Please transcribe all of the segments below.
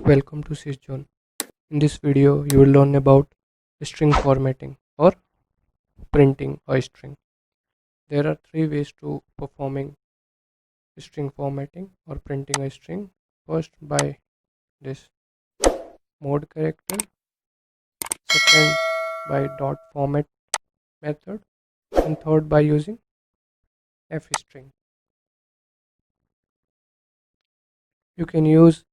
Welcome to Syszone. In this video, you will learn about string formatting or printing a string. There are three ways to performing string formatting or printing a string. First, by this mode character. Second, by dot format method, and third, by using fstring. You can use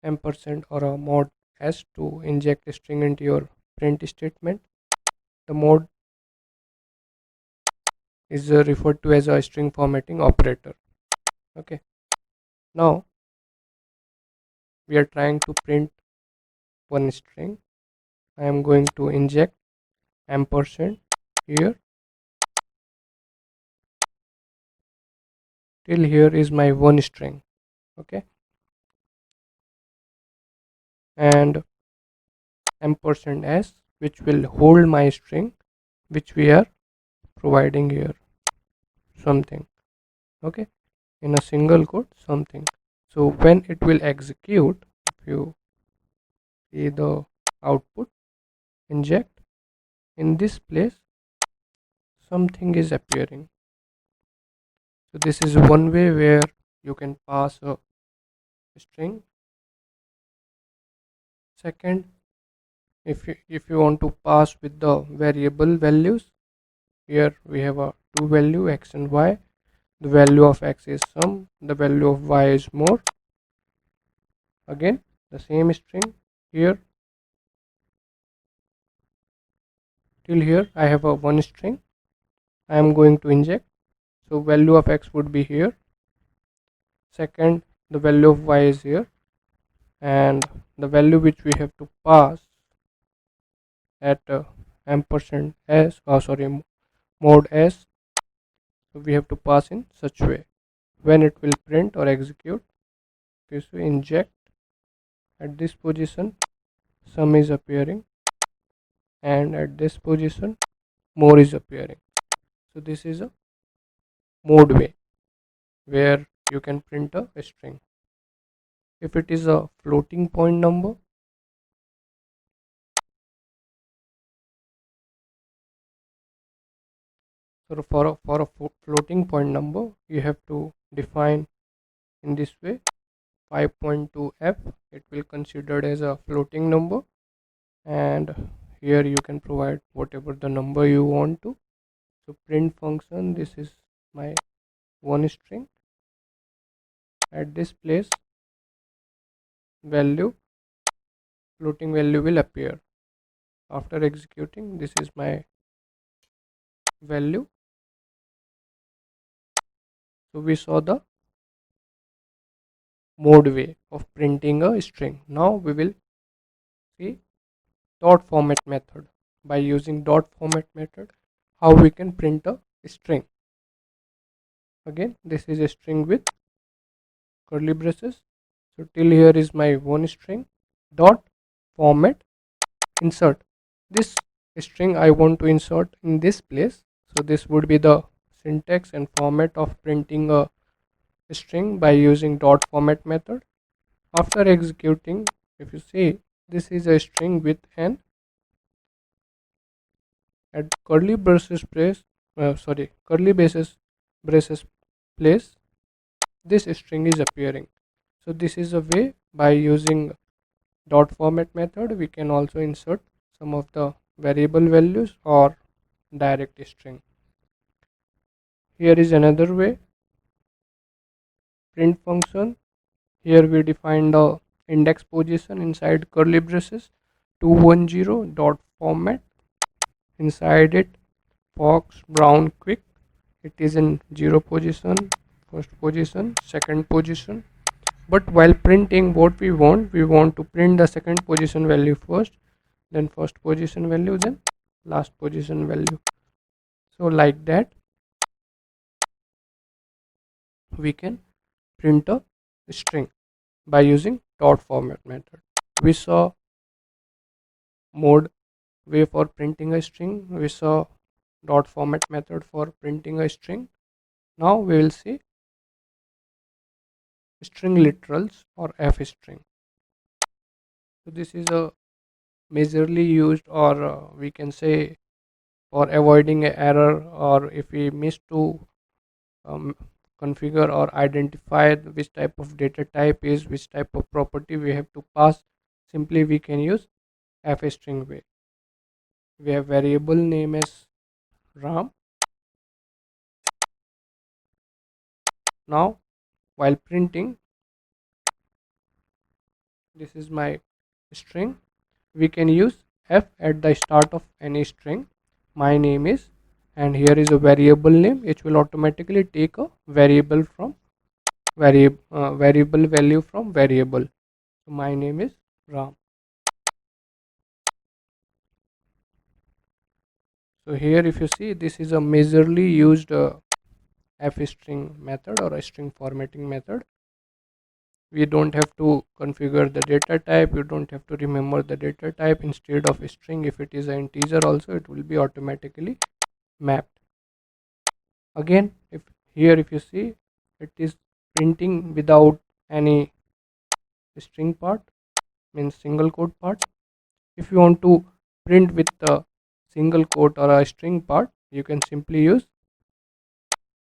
ampersand or a mod s to inject a string into your print statement. The mode is referred to as a string formatting operator. Okay, now we are trying to print one string. I am going to inject ampersand here. Till here is my one string. Okay, and ampersand s, which will hold my string, which we are providing here, something. Okay, in a single quote, something. So when it will execute, if you see the output, inject, in this place something is appearing. So this is one way where you can pass a string. Second, if you want to pass with the variable values, here we have a two value, x and y. The value of x is sum, the value of y is more. Again the same string. Here till here I have a one string. I am going to inject, so value of x would be here. Second, the value of y is here, and the value which we have to pass at ampersand s, mode s, so we have to pass in such way. When it will print or execute, if you inject, at this position sum is appearing, and at this position more is appearing. So this is a mode way where you can print a string. If it is a floating point number, so for a floating point number, you have to define in this way. 5.2f, it will considered as a floating number, and here you can provide whatever the number you want to. So print function, this is my one string. At this place value, floating value will appear. After executing, this is my value. So we saw the mode way of printing a string. Now we will see dot format method. By using dot format method, how we can print a string. Again, this is a string with curly braces. So till here is my one string. Dot format insert. This string I want to insert in this place. So this would be the syntax and format of printing a string by using dot format method. After executing, if you see, this is a string with an at curly braces place, curly braces place, this string is appearing. So this is a way by using dot format method we can also insert some of the variable values or direct string. Here is another way, print function. Here we define the index position inside curly braces, 210 dot format. Inside it, fox brown quick, it is in 0 position, first position, second position. But while printing, what we want to print the second position value first, then first position value, then last position value. So like that we can print a string by using dot format method. We saw mode way for printing a string, we saw dot format method for printing a string. Now we will see string literals or f string. So this is a majorly used, or we can say, for avoiding an error, or if we miss to um, configure or identify which type of data type is which type of property we have to pass. Simply we can use fstring way. We have variable name as ram. Now while printing, this is my string, we can use f at the start of any string. My name is, and here is a variable name, it will automatically take a variable from variable value from variable. So my name is ram. So here if you see, this is a majorly used f string method or a string formatting method. We don't have to configure the data type, you don't have to remember the data type. Instead of a string, if it is an integer also, it will be automatically mapped. Again, if here if you see, it is printing without any string part, means single quote part. If you want to print with the single quote or a string part, you can simply use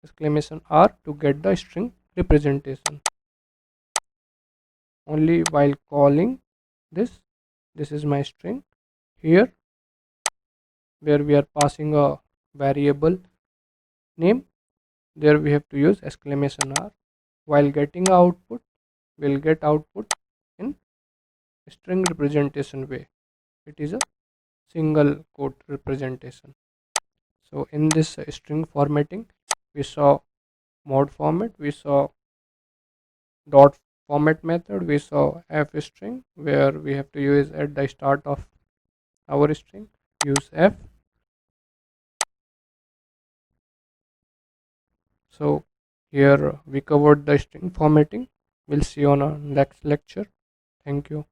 exclamation R to get the string representation. Only while calling this is my string. Here where we are passing a variable name, there we have to use exclamation R. While getting output, we'll get output in string representation way. It is a single quote representation. So in this string formatting, we saw mod format, we saw dot format method, we saw f string where we have to use at the start of our string, use f. So here we covered the string formatting. We'll see you on our next lecture. Thank you.